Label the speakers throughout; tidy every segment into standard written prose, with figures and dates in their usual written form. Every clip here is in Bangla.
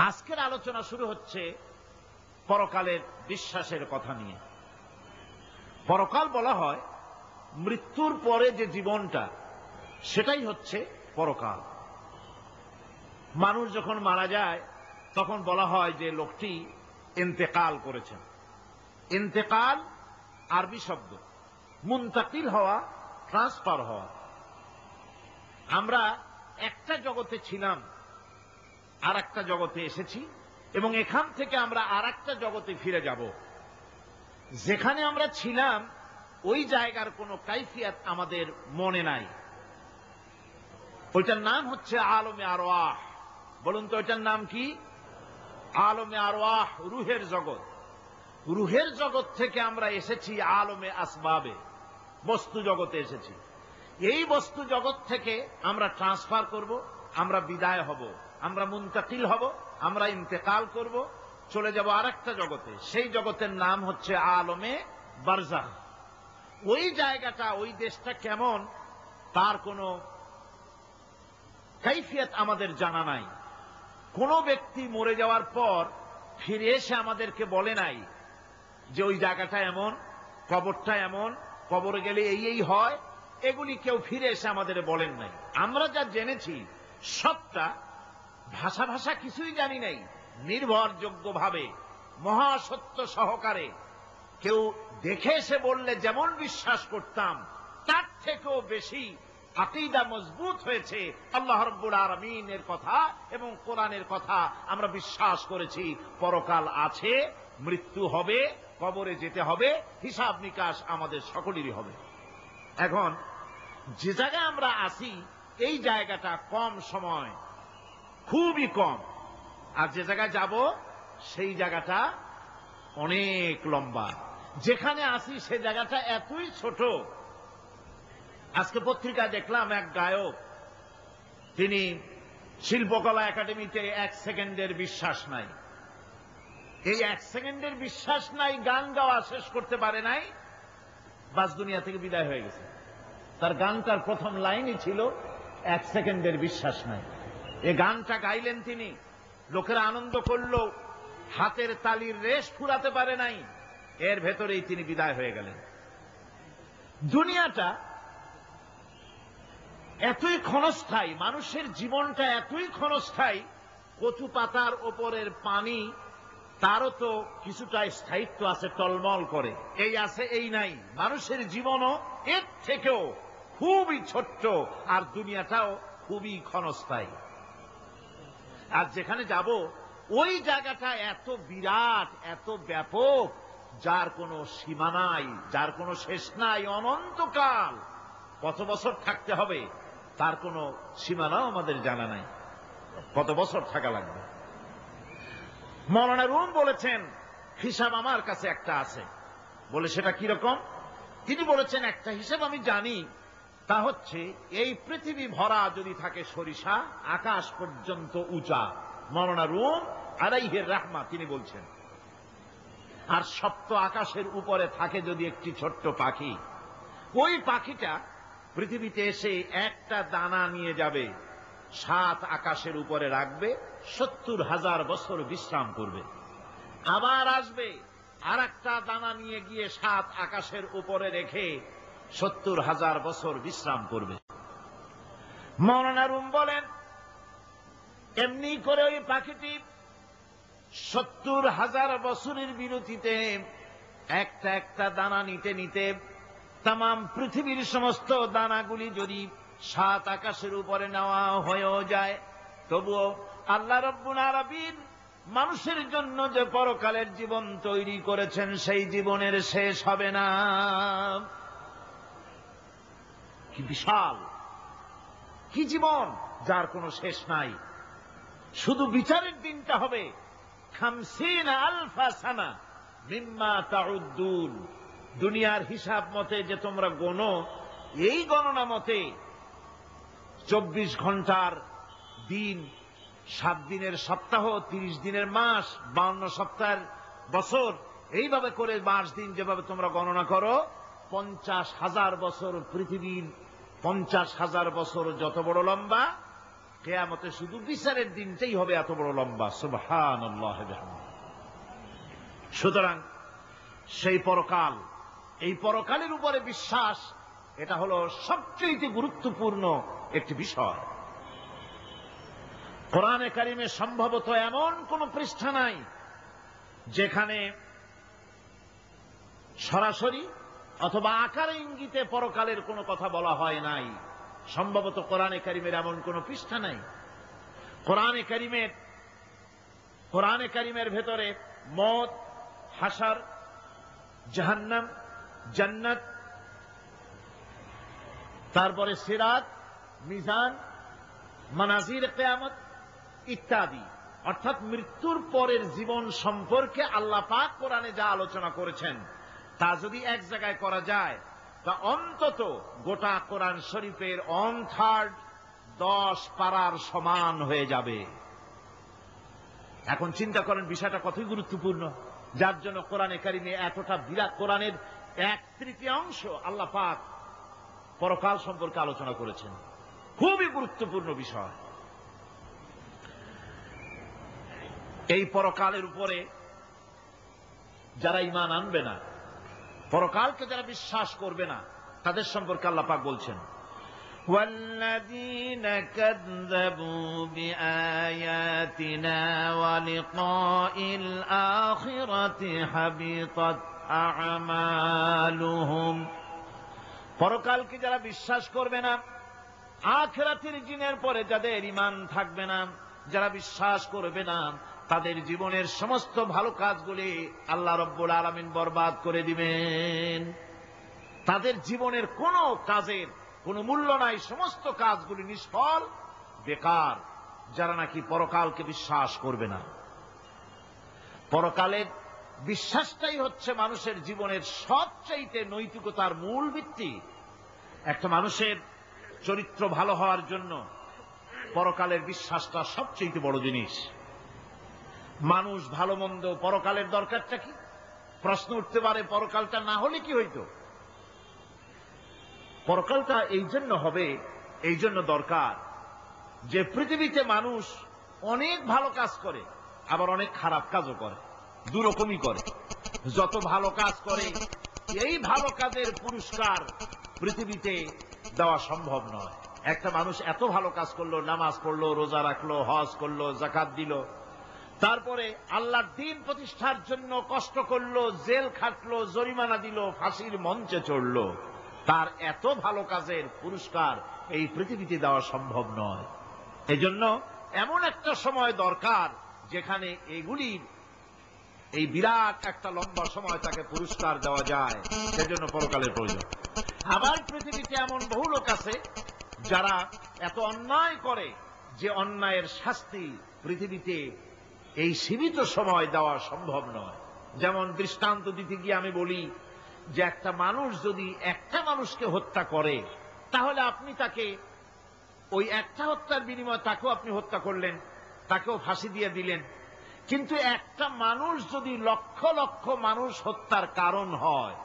Speaker 1: আজকের আলোচনা শুরু হচ্ছে পরকালের বিশ্বাসের কথা নিয়ে। পরকাল বলা হয় মৃত্যুর পরে যে জীবনটা, সেটাই হচ্ছে পরকাল। মানুষ যখন মারা যায় তখন বলা হয় যে লোকটি ইন্তেকাল করেছেন। ইন্তেকাল আরবি শব্দ, মুনতাকিল হওয়া, ট্রান্সফার হওয়া। আমরা একটা জগতে ছিলাম, আর একটা জগতে এসেছি, এবং এখান থেকে আমরা আর একটা জগতে ফিরে যাব। যেখানে আমরা ছিলাম ওই জায়গার কোনো কাইফিয়াত আমাদের মনে নাই। ওইটার নাম হচ্ছে আলমে আরওয়াহ। বলুন তো ওইটার নাম কি? আলমে আরওয়াহ, রুহের জগৎ। রুহের জগৎ থেকে আমরা এসেছি আলমে আসবাবে, বস্তু জগতে এসেছি। এই বস্তু জগৎ থেকে আমরা ট্রান্সফার করব, আমরা বিদায় হব, আমরা মুনতাকিল হব, আমরা ইন্তেকাল করব, চলে যাব আর একটা জগতে। সেই জগতের নাম হচ্ছে আলমে বারজাখ। ওই জায়গাটা, ওই দেশটা কেমন তার কোনো কাইফিয়াত আমাদের জানা নাই। কোন ব্যক্তি মরে যাওয়ার পর ফিরে এসে আমাদেরকে বলে নাই যে ওই জায়গাটা এমন, কবরটা এমন, কবরে গেলে এই হয়। এগুলি কেউ ফিরে এসে আমাদের বলেন নাই। আমরা যা জেনেছি সবটা ভাষা ভাষা কিছুই জানি নাই। নির্ভরযোগ্যভাবে মহাসত্য সহকারে কেউ দেখে এসে বললে যেমন বিশ্বাস করতাম, তার থেকেও বেশি আকীদা মজবুত হয়েছে আল্লাহ রাব্বুল আলামিনের কথা এবং কোরআনের কথা। আমরা বিশ্বাস করেছি পরকাল আছে, মৃত্যু হবে, কবরে যেতে হবে, হিসাব নিকাশ আমাদের সকলেরই হবে। এখন যে জায়গায় আমরা আছি এই জায়গাটা কম সময়, খুবই কম, আর যে জায়গায় যাব সেই জায়গাটা অনেক লম্বা। যেখানে আছি সে জায়গাটা এতই ছোট। আজকে পত্রিকায় দেখলাম এক গায়ক, তিনি শিল্পকলা একাডেমিতে 1 সেকেন্ডের বিশ্বাস নাই। এই 1 সেকেন্ডের বিশ্বাস নাই, গান গাওয়া শেষ করতে পারে নাই, বাস দুনিয়া থেকে বিদায় হয়ে গেছে। তার গানটার প্রথম লাইনই ছিল 1 সেকেন্ডের বিশ্বাস নাই। এই গানটা গাইলেন তিনি, লোকেরা আনন্দ করল, হাতের তালির রেশ ফুরাতে পারে নাই, এর ভেতরেই তিনি বিদায় হয়ে গেলেন। দুনিয়াটা এতই ক্ষণস্থায়ী, মানুষের জীবনটা এতই ক্ষণস্থায়ী, কচু পাতার ওপরের পানি তারও তো কিছুটা স্থায়িত্ব আছে, টলমল করে, এই আছে এই নাই। মানুষের জীবনও এর থেকেও খুবই ছোট্ট, আর দুনিয়াটাও খুবই ক্ষণস্থায়ী। আর যেখানে যাব ওই জায়গাটা এত বিরাট, এত ব্যাপক, যার কোনো সীমা নাই, যার কোনো শেষ নাই, অনন্তকাল। কত বছর থাকতে হবে তার কোনো সীমানাও আমাদের জানা নাই, কত বছর থাকা লাগবে। মাওলানা রুম বলেছেন হিসাব আমার কাছে একটা আছে। বলে সেটা কিরকম? তিনি বলেছেন একটা হিসাব আমি জানি, তা হচ্ছে এই পৃথিবী ভরা যদি থাকে সরিষা, আকাশ পর্যন্ত উঁচা। মাওলানা রুম আলাইহির রাহমা তিনি বলছেন, আর সপ্ত আকাশের উপরে থাকে যদি একটি ছোট্ট পাখি, ওই পাখিটা পৃথিবীতে এসে একটা দানা নিয়ে যাবে, 7 আকাশের উপরে রাখবে, 70,000 বছর বিশ্রাম করবে, আবার আসবে আর একটা দানা নিয়ে গিয়ে 7 আকাশের উপরে রেখে 70,000 বছর বিশ্রাম করবে। মাওলানা রুম বলেন এমনি করে ওই পাখিটি 70,000 বছরের বিরতিতে একটা একটা দানা নিতে নিতে তামাম পৃথিবীর সমস্ত দানাগুলি যদি 7 আকাশের উপরে নেওয়া হয়েও যায়, তবুও আল্লাহ রাব্বুল আলামিন মানুষের জন্য যে পরকালের জীবন তৈরি করেছেন সেই জীবনের শেষ হবে না। কি বিশাল, কি জীবন যার কোনো শেষ নাই। শুধু বিচারের দিনটা হবে 50,000 সানা মিম্মা তাউদ্দুন। দুনিয়ার হিসাব মতে যে তোমরা গণো, এই গণনা মতে 24 ঘন্টার দিন, 7 দিনের সপ্তাহ, 30 দিনের মাস, 52 সপ্তাহের বছর, এইভাবে করে মাস দিন যেভাবে তোমরা গণনা করো, 50,000 বছর পৃথিবীর 50,000 বছর যত বড় লম্বা, কিয়ামতে শুধু বিচারের দিনটাই হবে এত বড় লম্বা। সুবহানাল্লাহ। সুতরাং সেই পরকাল, এই পরকালের উপরে বিশ্বাস, এটা হলো সবচেয়ে গুরুত্বপূর্ণ একটি বিষয়। কোরআনে কারিমে সম্ভবত এমন কোন পৃষ্ঠা নাই যেখানে সরাসরি অথবা আকারে ইঙ্গিতে পরকালের কোনো কথা বলা হয় নাই। সম্ভবত কোরআনে কারিমের এমন কোন পৃষ্ঠা নাই। কোরআনে কারিমের ভেতরে মওত, হাসর, জাহান্নাম, জান্নাত, তারপরে সিরাত, মিজান, মানাজির কিয়ামত ইত্যাদি, অর্থাৎ মৃত্যুর পরের জীবন সম্পর্কে আল্লাহ পাক কোরআনে যা আলোচনা করেছেন তা যদি এক জায়গায় করা যায় তা অন্তত গোটা কোরআন শরীফের 1/3 10 পারার সমান হয়ে যাবে। এখন চিন্তা করেন বিষয়টা কতই গুরুত্বপূর্ণ, যার জন্য কোরআনে কারিমে এতটা বিরাট, কোরআনের 1/3 আল্লাহ পাক পরকাল সম্পর্কে আলোচনা করেছেন। খুবই গুরুত্বপূর্ণ বিষয়। এই পরকালের উপরে যারা ঈমান আনবে না, পরকালকে যারা বিশ্বাস করবে না, তাদের সম্পর্কে আল্লাহ পাক বলছেন,
Speaker 2: والذين كذبوا بآياتنا ولقاء الآخرة حبطت أعمالهم।
Speaker 1: পরকালকে যারা বিশ্বাস করবে না, আখিরাতের দিনের পরে যাদের ঈমান থাকবে না, যারা বিশ্বাস করবে না, তাদের জীবনের সমস্ত ভালো কাজগুলি আল্লাহ রাব্বুল আলামিন বরবাদ করে দিবেন। তাদের জীবনের কোনো কাজের কোনো মূল্য নাই, সমস্ত কাজগুলি নিষ্ফল, বেকার, যারা নাকি পরকালকে বিশ্বাস করবে না। পরকালের বিশ্বাসটাই হচ্ছে মানুষের জীবনের সবচাইতে নৈতিকতার মূল ভিত্তি। একটা মানুষের চরিত্র ভালো হওয়ার জন্য পরকালের বিশ্বাসটা সবচেয়ে বড় জিনিস। মানুষ ভালো মন্দ, পরকালের দরকারটা কি? প্রশ্ন উঠতে পারে, পরকালটা না হলে কি হইতো? পরকালটা এই জন্য হবে, এই জন্য দরকার যে পৃথিবীতে মানুষ অনেক ভালো কাজ করে, আবার অনেক খারাপ কাজও করে, দুরকমই করে। যত ভালো কাজ করে এই ভালো কাজের পুরস্কার পৃথিবীতে দেওয়া সম্ভব নয়। একটা মানুষ এত ভালো কাজ করলো, নামাজ পড়লো, রোজা রাখলো, হজ করলো, যাকাত দিল, তারপরে আল্লাহর দ্বীন প্রতিষ্ঠার জন্য কষ্ট করলো, জেল খাটলো, জরিমানা দিল, ফাঁসির মঞ্চে চড়লো, তার এত ভালো কাজের পুরস্কার এই পৃথিবীতে দেওয়া সম্ভব নয়। এজন্য এমন একটা সময় দরকার যেখানে এগুলির এই বিরাট একটা লম্বা সময় তাকে পুরস্কার দেওয়া যায়, সেজন্য পরকালের প্রয়োজন। আবার পৃথিবীতে এমন বহু লোক আছে যারা এত অন্যায় করে যে অন্যায়ের শাস্তি পৃথিবীতে এই সীমিত সময় দেওয়া সম্ভব নয়। যেমন দৃষ্টান্ত দিতে গিয়ে আমি বলি যে একটা মানুষ যদি একটা মানুষকে হত্যা করে, তাহলে আপনি তাকে ওই একটা হত্যার বিনিময়ে তাকেও আপনি হত্যা করলেন, তাকেও ফাঁসি দিয়ে দিলেন। কিন্তু একটা মানুষ যদি লক্ষ লক্ষ মানুষ হত্যার কারণ হয়,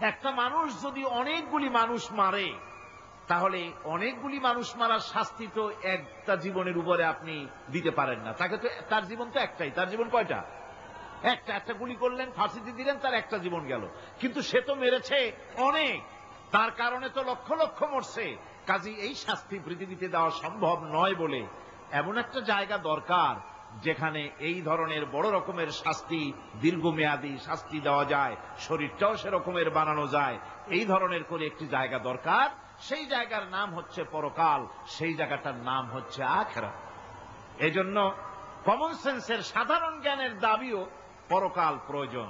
Speaker 1: একটা মানুষ যদি অনেকগুলি মানুষ মারে, তাহলে অনেকগুলি মানুষ মারার শাস্তি তো একটা জীবনের উপরে আপনি দিতে পারেন না। তাকে তো, তার জীবন তো একটাই, তার জীবন কয়টা? একটা গুলি করলেন, ফাঁসি দিয়ে দিলেন, তার একটা জীবন গেল। কিন্তু সে তো মেরেছে অনেক, তার কারণে তো লক্ষ লক্ষ মরছে। কাজেই এই শাস্তি পৃথিবীতে দেওয়া সম্ভব নয় বলে এমন একটা জায়গা দরকার যেখানে এই ধরনের বড় রকমের শাস্তি, দীর্ঘমেয়াদী শাস্তি দেওয়া যায়, শরীরটাও সেরকমের বানানো যায়, এই ধরনের করে একটি জায়গা দরকার। সেই জায়গার নাম হচ্ছে পরকাল, সেই জায়গাটার নাম হচ্ছে আখিরাত। এজন্য কমন সেন্সের, সাধারণ জ্ঞানের দাবিও পরকাল প্রয়োজন।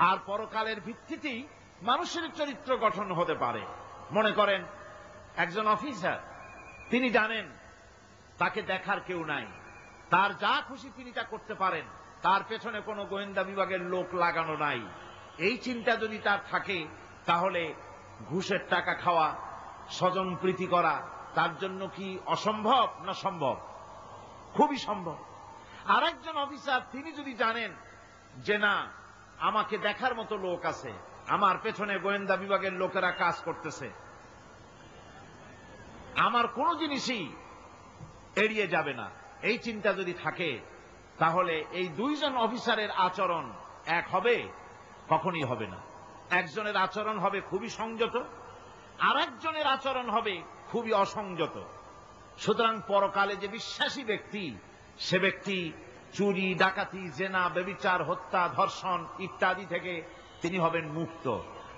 Speaker 1: আর পরকালের ভিত্তিতেই মানুষের চরিত্র গঠন হতে পারে। মনে করেন একজন অফিসার, তিনি জানেন তাকে দেখার কেউ নাই, তার যা খুশি তিনি তা করতে পারেন, তার পেছনে কোনো গোয়েন্দা বিভাগের লোক লাগানো নাই। এই চিন্তা যদি তার থাকে, তাহলে ঘুষের টাকা খাওয়া, স্বজন প্রীতি করা তার জন্য কি অসম্ভব না সম্ভব? খুবই সম্ভব। আরেকজন অফিসার, তিনি যদি জানেন যে না, আমাকে দেখার মতো লোক আছে, আমার পেছনে গোয়েন্দা বিভাগের লোকেরা কাজ করতেছে, আমার কোন জিনিসই এড়িয়ে যাবে না, এই চিন্তা যদি থাকে, তাহলে এই দুইজন অফিসারের আচরণ এক হবে? কখনই হবে না। একজনের আচরণ হবে খুবই সংযত, আর একজনের আচরণ হবে খুবই অসংযত। সুতরাং পরকালে যে বিশ্বাসী ব্যক্তি, সে ব্যক্তি চুরি, ডাকাতি, জেনা, ব্যভিচার, হত্যা, ধর্ষণ ইত্যাদি থেকে তিনি হবেন মুক্ত।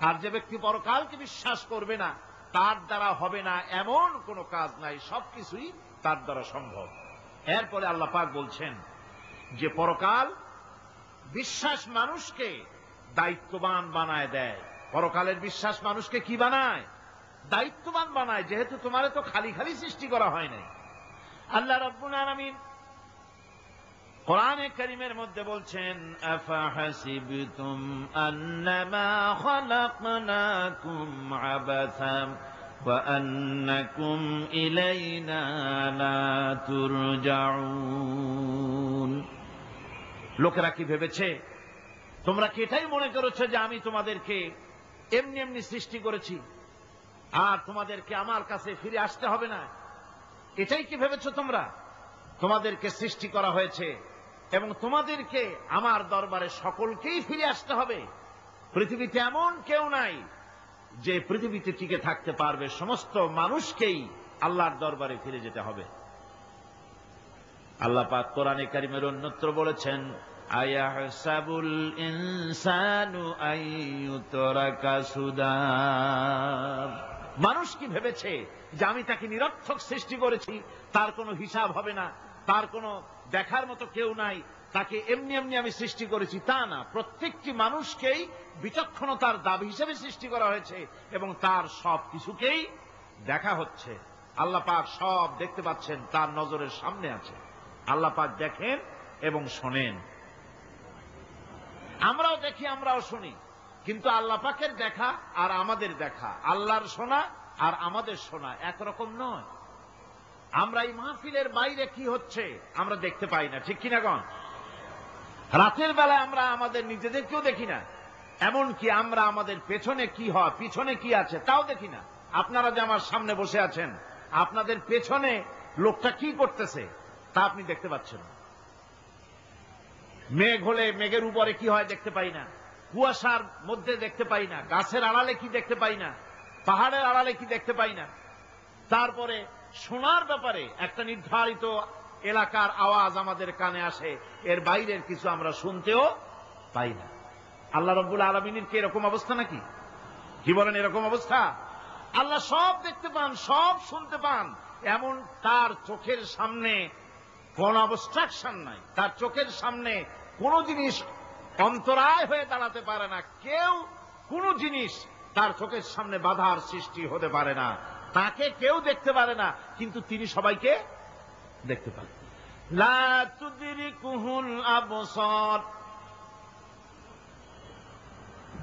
Speaker 1: আর যে ব্যক্তি পরকালকে বিশ্বাস করবে না, তার দ্বারা হবে না এমন কোনো কাজ নাই, সবকিছুই তার দ্বারা সম্ভব। এরপরে আল্লাহ পাক বলছেন যে পরকাল বিশ্বাস মানুষকে দায়িত্ববান বানায় দেয়। পরকালের বিশ্বাস মানুষকে কি বানায়? দায়িত্ববান বানায়, যেহেতু তোমারে তো খালি খালি সৃষ্টি করা হয় নাই। আল্লাহ রাব্বুল আলামিন কোরআনে কারীমের মধ্যে বলছেন, আফাহাসিবতুম আন্নামা খালাকনাকুম আবাসা ওয়া আন্নাকুম ইলাইনা লা তুরজাউন। লোকেরা কি ভেবেছে? তোমরা কি এটাই মনে করেছো যে আমি তোমাদেরকে এমনি এমনি সৃষ্টি করেছি আর তোমাদেরকে আমার কাছে ফিরে আসতে হবে না? এটাই কি ভেবেছো তোমরা? তোমাদেরকে সৃষ্টি করা হয়েছে এবং তোমাদেরকে আমার দরবারে সকলকেই ফিরে আসতে হবে। পৃথিবীতে এমন কেউ নাই যে পৃথিবীতে টিকে থাকতে পারবে, সমস্ত মানুষকেই আল্লাহর দরবারে ফিরে যেতে হবে। আল্লাহ পাক কোরআনে কারীমের অন্যত্র বলেছেন, আয়াহসাবুল ইনসানু আইয়ুতরাকা সুদা। মানুষ কি ভেবেছে যে আমি তাকে নিরর্থক সৃষ্টি করেছি, তার কোনো হিসাব হবে না, তার কোনো দেখার মতো কেউ নাই, তাকে এমনি এমনি আমি সৃষ্টি করেছি? তা না, প্রত্যেকটি মানুষকেই বিচক্ষণতার দাবি হিসেবে সৃষ্টি করা হয়েছে এবং তার সব কিছুকেই দেখা হচ্ছে। আল্লাহ পাক সব দেখতে পাচ্ছেন, তার নজরের সামনে আছে। আল্লাহ পাক দেখেন এবং শোনেন। আমরাও দেখি, আমরাও শুনি, কিন্তু আল্লাহ পাকের দেখা আর আমাদের দেখা, আল্লাহর শোনা আর আমাদের শোনা একরকম নয়। আমরা এই মাহফিলের বাইরে কি হচ্ছে আমরা দেখতে পাই না, ঠিক কিনা গণ? রাতের বেলায় আমরা আমাদের নিজেদেরকেও দেখি না, এমনকি আমরা আমাদের পেছনে কি হয়, পিছনে কি আছে তাও দেখি না। আপনারা যে আমার সামনে বসে আছেন, আপনাদের পেছনে লোকটা কি করতেছে তা আপনি দেখতে পাচ্ছেন না। মেঘ হলে মেঘের উপরে কি হয় দেখতে পাই না, কুয়াশার মধ্যে দেখতে পাই না, গাছের আড়ালে কি দেখতে পাই না, পাহাড়ের আড়ালে কি দেখতে পাই না। তারপরে শোনার ব্যাপারে একটা নির্ধারিত এলাকার আওয়াজ আমাদের কানে আসে, এর বাইরের কিছু আমরা শুনতেও পাই না। আল্লাহ রাব্বুল আলামিনের কি এরকম অবস্থা নাকি? কি বলেন, এরকম অবস্থা? আল্লাহ সব দেখতে পান, সব শুনতে পান, এমন তার চোখের সামনে কোন অবস্ট্রাকশন নাই, তার চোখের সামনে কোন জিনিস অন্তরায় হয়ে দাঁড়াতে পারে না। কেউ কোন জিনিস তার চোখের সামনে বাধার সৃষ্টি হতে পারে না। তাকে কেউ দেখতে পারে না, কিন্তু তিনি সবাইকে দেখতে পান। লা তুদরিকুহুল আবসার,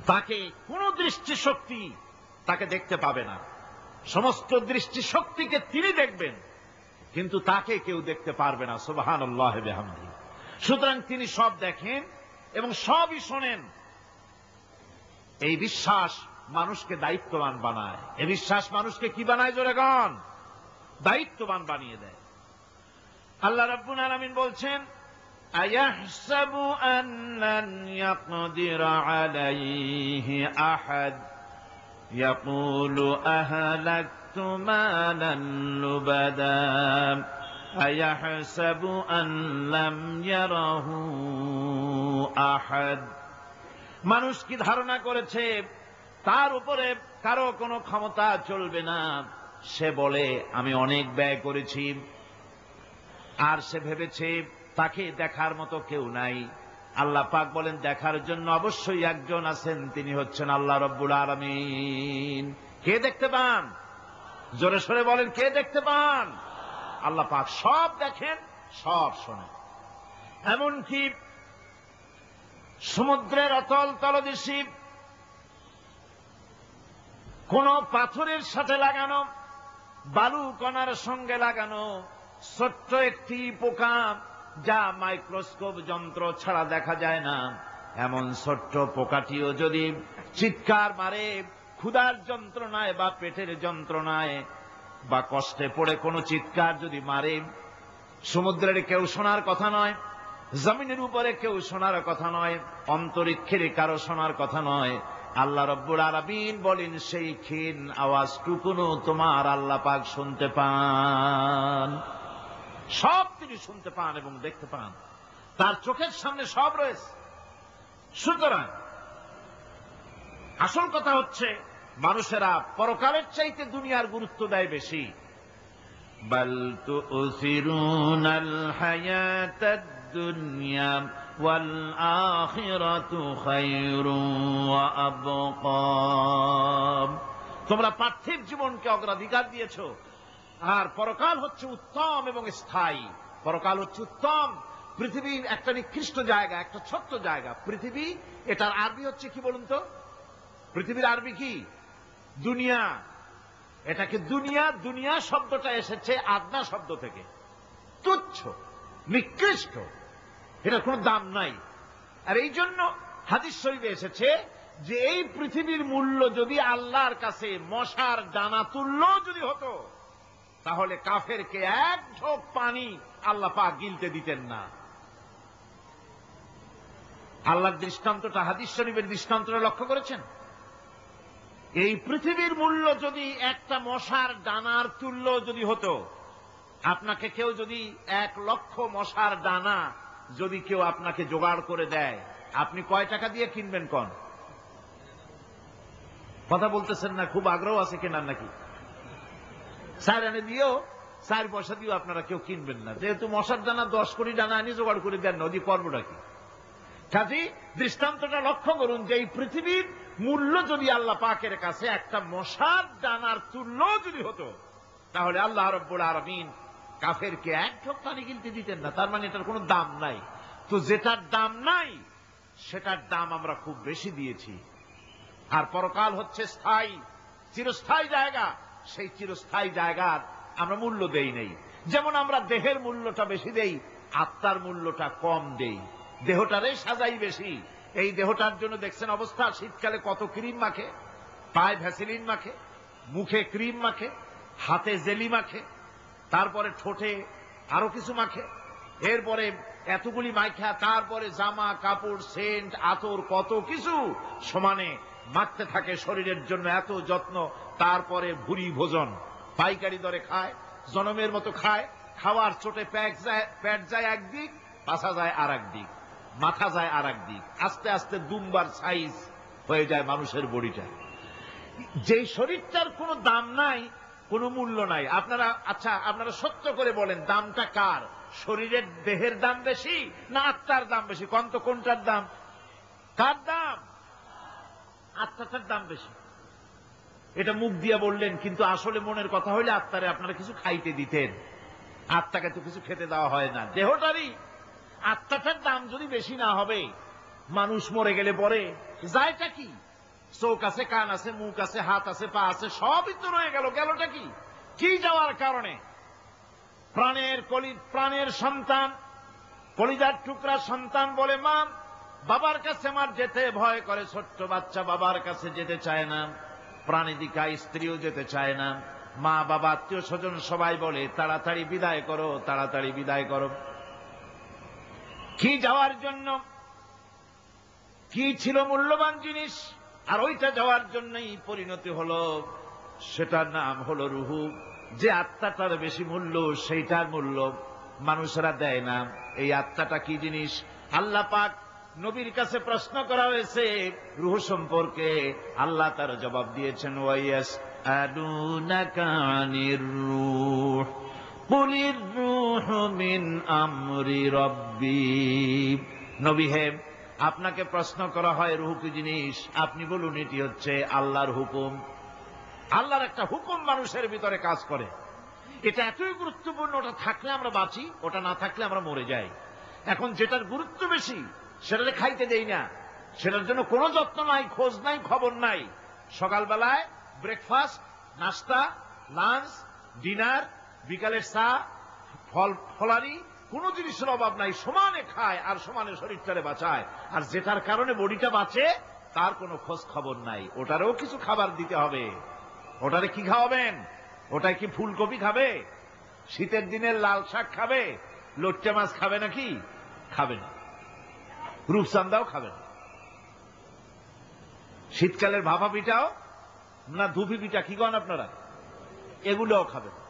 Speaker 1: তাকে কোন দৃষ্টিশক্তি তাকে দেখতে পাবে না। সমস্ত দৃষ্টিশক্তিকে তিনি দেখবেন, কিন্তু তাকে কেউ দেখতে পারবে না। সুবহানাল্লাহি ওয়া বিহামদিহি। সুতরাং তিনি সব দেখেন এবং সবই শোনেন। এই বিশ্বাস মানুষকে দায়িত্ববান বানায়। এই বিশ্বাস মানুষকে কি বানায় জোরে গণ? দায়িত্ববান বানিয়ে দেয়। আল্লাহ রাব্বুল আলামিন বলছেন, আয়াহসাবু আন্নান ইয়াকদিরা আলাইহি আহাদ ইয়াকুলু আহলাকতু মালান লুবাদা আয়াহসাবু আন লাম ইয়ারাহু আহাদ। মানুষ কি ধারণা করেছে তার উপরে কারো কোনো ক্ষমতা চলবে না? সে বলে আমি অনেক ব্যয় করেছি, আর সে ভেবেছে তাকে দেখার মতো কেউ নাই। আল্লাহ পাক বলেন, দেখার জন্য অবশ্যই একজন আছেন, তিনি হচ্ছেন আল্লাহ রাব্বুল আলামিন। কে দেখতে পান? জোরে সরে বলেন, কে দেখতে পান? আল্লাহ পাক সব দেখেন, সব শোনেন। এমনকি সমুদ্রের অতল তলদেশে কোন পাথরের সাথে লাগানো, বালু কণার সঙ্গে লাগানো ছোট্ট একটি পোকা, যা মাইক্রোস্কোপ যন্ত্র ছাড়া দেখা যায় না, এমন ছোট্ট পোকাটিও যদি চিৎকার মারে ক্ষুধার যন্ত্রণায় বা পেটের যন্ত্রণায় বা কষ্টে পড়ে কোনো চিৎকার যদি মারে, সমুদ্রের কেউ শোনার কথা নয়, জমিনের উপরে কেউ শোনার কথা নয়, অন্তরিক্ষের কারো শোনার কথা নয়। আল্লাহ রব্বুল আলামিন বলেন সেই ক্ষীণ আওয়াজটুকুনো তোমার আল্লাহ পাক শুনতে পান। সব তিনি শুনতে পান এবং দেখতে পান, তার চোখের সামনে সব রয়েছে। সুতরাং আসল কথা হচ্ছে মানুষেরা পরকালের চাইতে দুনিয়ার গুরুত্ব দেয় বেশি।
Speaker 2: বাল তুসিরুনাল হায়াতাদ দুনিয়া ওয়াল আখিরাতু খায়রুন ওয়া আবকা।
Speaker 1: তোমরা পার্থিব জীবনকে অগ্রাধিকার দিয়েছো, আর পরকাল হচ্ছে উত্তম এবং স্থায়ী। পরকাল হচ্ছে উত্তম। পৃথিবীর একটা নিকৃষ্ট জায়গা, একটা ছোট্ট জায়গা পৃথিবী। এটার আরবি হচ্ছে কি বলুন তো? পৃথিবীর আরবি কি? দুনিয়া। এটাকে দুনিয়া, দুনিয়া শব্দটা এসেছে আদনা শব্দ থেকে, তুচ্ছ, নিকৃষ্ট, এটার কোনো দাম নাই। আর এই জন্য হাদিস শরীফে এসেছে যে এই পৃথিবীর মূল্য যদি আল্লাহর কাছে মশার ডানা তুল্য যদি হতো, তাহলে কাফেরকে এক ঢোক পানি আল্লাহ পাক গিলতে দিতেন না। আল্লাহর দৃষ্টান্তটা, হাদিস শরীফের দৃষ্টান্তটা লক্ষ্য করেছেন? এই পৃথিবীর মূল্য যদি একটা মশার ডানার তুল্য যদি হতো, আপনাকে কেউ যদি 1,00,000 মশার ডানা যদি কেউ আপনাকে জোগাড় করে দেয়, আপনি কয় টাকা দিয়ে কিনবেন? কোন কথা বলতেছেন না? খুব আগ্রহ আছে কেনার নাকি? 4 আনে দিয়েও 4 পয়সা দিয়েও আপনারা কেউ কিনবেন না, যেহেতু মশার ডানা 10 কোটি ডানা আনি জোগাড় করে দেন না, ওদি করবোটা কি? কাজী দৃষ্টান্তটা লক্ষ্য করুন যে এই পৃথিবীর মূল্য যদি আল্লাহ পাকের কাছে একটা মশার ডানার তুল্য যদি হতো, তাহলে আল্লাহ রাব্বুল আলামিন কাফেরকে এক ঢোক পানি গিলতে দিতেন না। তার মানে এটার কোনো দাম নাই। তো যেটার দাম নাই সেটার দাম আমরা খুব বেশি দিয়েছি। আর পরকাল হচ্ছে স্থায়ী, চিরস্থায়ী জায়গা। সেই চিরস্থায়ী জায়গার আমরা মূল্য দেই নেই। যেমন আমরা দেহের মূল্যটা বেশি দেই, আত্মার মূল্যটা কম দেই। দেহটারে সাজাই বেশি। এই দেহটার জন্য দেখছেন অবস্থা, শীতকালে কত ক্রিম মাখে, পায়ে ভ্যাসেলিন মাখে, মুখে ক্রিম মাখে, হাতে জেলি মাখে, তারপরে ঠোঁটে আরো কিছু মাখে, এরপরে এতগুলি মাইখা তারপরে জামা কাপড় সেন্ট আতর কত কিছু সমানে মাখতে থাকে শরীরের জন্য, এত যত্ন। তারপরে ভুরি ভোজন পাইকারি দরে খায়, জনমের মতো খায়। খাওয়ার চোটে পেট যায় একদিক, পাছা যায় আর একদিক, মাথা যায় আর একদিক, আস্তে আস্তে দুমবার সাইজ হয়ে যায় মানুষের বডিটা। যেই শরীরটার কোনো দাম নাই, কোনো মূল্য নাই। আপনারা সত্য করে বলেন, দামটা কার? শরীরের দেহের দাম বেশি না আত্মার দাম বেশি? কোনটার দাম? কার দাম? আত্মাটার দাম বেশি। এটা মুখ দিয়ে বললেন, কিন্তু আসলে মনের কথা হইলে আত্মারে আপনারা কিছু খাইতে দিতেন। আত্মাকে তো কিছু খেতে দেওয়া হয় না। দেহটারই আত্মাটার দাম যদি বেশি না হবে, মানুষ মরে গেলে পরে যায়টা কি? চোখ আছে, কান আছে, মুখ আছে, হাত আছে, পা আছে, সবই তো রয়ে গেল। গেলটা কি? কি যাওয়ার কারণে? প্রাণের সন্তান, কলিজার টুকরা সন্তান বলে, মা বাবার কাছে আমার যেতে ভয় করে। ছোট্ট বাচ্চা বাবার কাছে যেতে চায় না, প্রাণীদিকা স্ত্রীও যেতে চায় না। মা বাবা আত্মীয় স্বজন সবাই বলে তাড়াতাড়ি বিদায় করো, তাড়াতাড়ি বিদায় করো। কি যাওয়ার জন্য? কি ছিল মূল্যবান জিনিস, আর ওইটা যাওয়ার জন্যই পরিণতি হলো। সেটার নাম হলো রুহু। যে আত্মাটার বেশি মূল্য, সেইটার মূল্য মানুষেরা দেয় না। এই আত্মাটা কি জিনিস? আল্লাহ পাক নবীর কাছে প্রশ্ন করা হয়েছে রুহ সম্পর্কে, আল্লাহ তার জবাব দিয়েছেন, ওয়াইয়াসআলুনাকা আনির রূহ কুলির রূহু মিন আমরি রাব্বি। নবী হে, আপনাকে প্রশ্ন করা হয় রূহ কি জিনিস, আপনি বলুন এটি হচ্ছে আল্লাহর হুকুম। আল্লাহর একটা হুকুম মানুষের ভিতরে কাজ করে। এটা এতই গুরুত্বপূর্ণ, ওটা থাকলে আমরা বাঁচি, ওটা না থাকলে আমরা মরে যাই। এখন যেটার গুরুত্ব বেশি সেটাকে খাইতে দেই না, সেটার জন্য কোনো যত্ন নাই, খোঁজ নাই, খবর নাই। সকালবেলায় ব্রেকফাস্ট, নাস্তা, লাঞ্চ, ডিনার, বিকালের চা, ফলারি, কোনো জিনিসের অভাব নাই, সমানে খায় আর সমানে শরীরটারে বাঁচায়। আর যেটার কারণে বডিটা বাঁচে তার কোনো খোঁজ খবর নাই। ওটারেও কিছু খাবার দিতে হবে। ওটারে কি খাওয়াবেন? ওটাই কি ফুলকপি খাবে? শীতের দিনে লাল শাক খাবে? লোট্টা মাছ খাবে নাকি? খাবে না। রূপচান্দাও খাবে না। শীতকালের ভাপা পিঠাও না, ধুপি পিঠা কি কন আপনারা, এগুলোও খাবে না।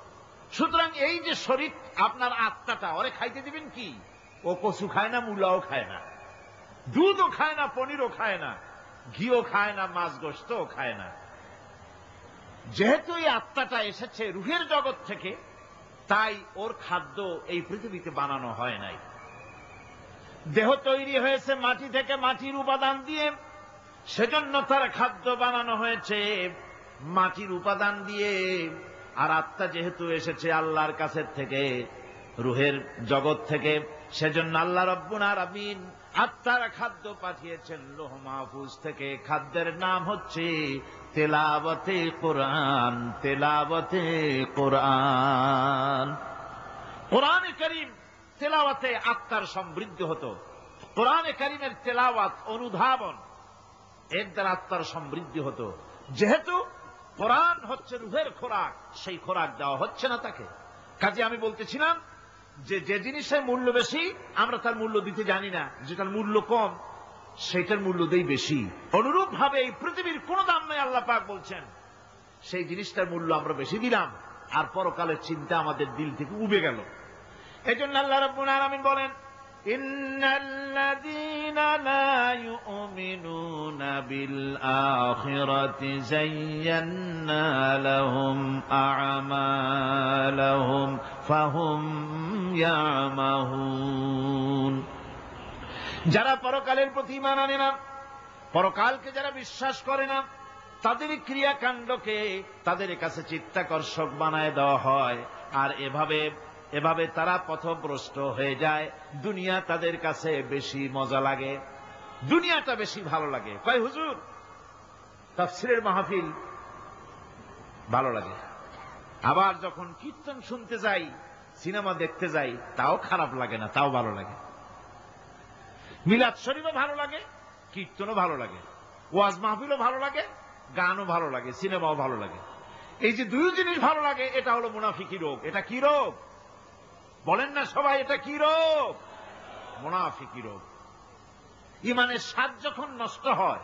Speaker 1: সুতরাং এই যে শরীর, আপনার আত্মাটা, ওরে খাইতে দিবেন কি? ও কচু খায় না, মূলাও খায় না, দুধও খায় না, পনিরও খায় না, ঘিও খায় না, মাছ গোশতও খায় না। যেহেতু এই আত্মাটা এসেছে রুহের জগৎ থেকে, তাই ওর খাদ্য এই পৃথিবীতে বানানো হয় নাই। দেহ তৈরি হয়েছে মাটি থেকে, মাটির উপাদান দিয়ে, সেজন্য তার খাদ্য বানানো হয়েছে মাটির উপাদান দিয়ে। আর আত্মা যেহেতু এসেছে আল্লাহর কাছের থেকে, রুহের জগৎ থেকে, সেজন্য আল্লাহ রাব্বুল আলামিন আত্মার খাদ্য পাঠিয়েছেন লৌহ মাহফুজ থেকে। খাদ্যের নাম হচ্ছে তেলাওয়াতে কোরআন। তেলাওয়াতে কোরআন। কোরআনে কারীম তেলাওয়াতে আত্মার সমৃদ্ধি হতো। কোরআনে কারীমের তেলাওয়াত, অনুধাবন, এর দ্বারা আত্মার সমৃদ্ধি হতো। যেহেতু কোরআন হচ্ছে রুহের খোরাক, সেই খোরাক দেওয়া হচ্ছে না তাকে। কাজে আমি বলতেছিলাম যে যে জিনিসের মূল্য বেশি আমরা তার মূল্য দিতে জানি না, যেটার মূল্য কম সেটার মূল্য দেই বেশি। অনুরূপ ভাবে এই পৃথিবীর কোন দাম নেই, আল্লাহ পাক বলছেন, সেই জিনিসটার মূল্য আমরা বেশি দিলাম, আর পরকালের চিন্তা আমাদের দিল থেকে উবে গেল। এই জন্য আল্লাহ রাব্বুল আলামিন বলেন, ইন্নাল্লাযীনা লা ইউমিনুনা বিল আখিরাতি যায়্যান্না লাহুম আ'মালাহুম ফাহুম ইয়ামাহুন। যারা পরকালের প্রতি ঈমান আনে না, পরকালকে যারা বিশ্বাস করে না, তাদের ক্রিয়াকাণ্ডকে তাদের কাছে চিত্তাকর্ষক বানায় দেওয়া হয়। আর এভাবে তারা পথভ্রষ্ট হয়ে যায়। দুনিয়া তাদের কাছে বেশি মজা লাগে, দুনিয়াটা বেশি ভালো লাগে। কয় হুজুর, তাফসীরের মাহফিল ভালো লাগে, আবার যখন কীর্তন শুনতে যাই, সিনেমা দেখতে যাই, তাও খারাপ লাগে না, তাও ভালো লাগে। মিলাদ শরীফও ভালো লাগে, কীর্তনও ভালো লাগে, ওয়াজ মাহফিলও ভালো লাগে, গানও ভালো লাগে, সিনেমাও ভালো লাগে। এই যে দুই জিনিস ভালো লাগে, এটা হলো মুনাফিকি রোগ। এটা কি রোগ বলেন না সবাই? এটা কি রোগ? মুনাফিকি রোগ। ঈমানের স্বাদ যখন নষ্ট হয়,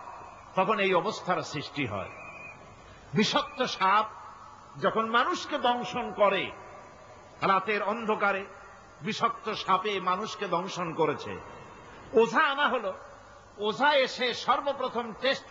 Speaker 1: তখন এই অবস্থার সৃষ্টি হয়। বিষাক্ত সাপ যখন মানুষকে দংশন করে, রাতের অন্ধকারে বিষাক্ত সাপে মানুষকে দংশন করেছে, ওঝা আনা হলো। ওঝা এসে সর্বপ্রথম টেস্ট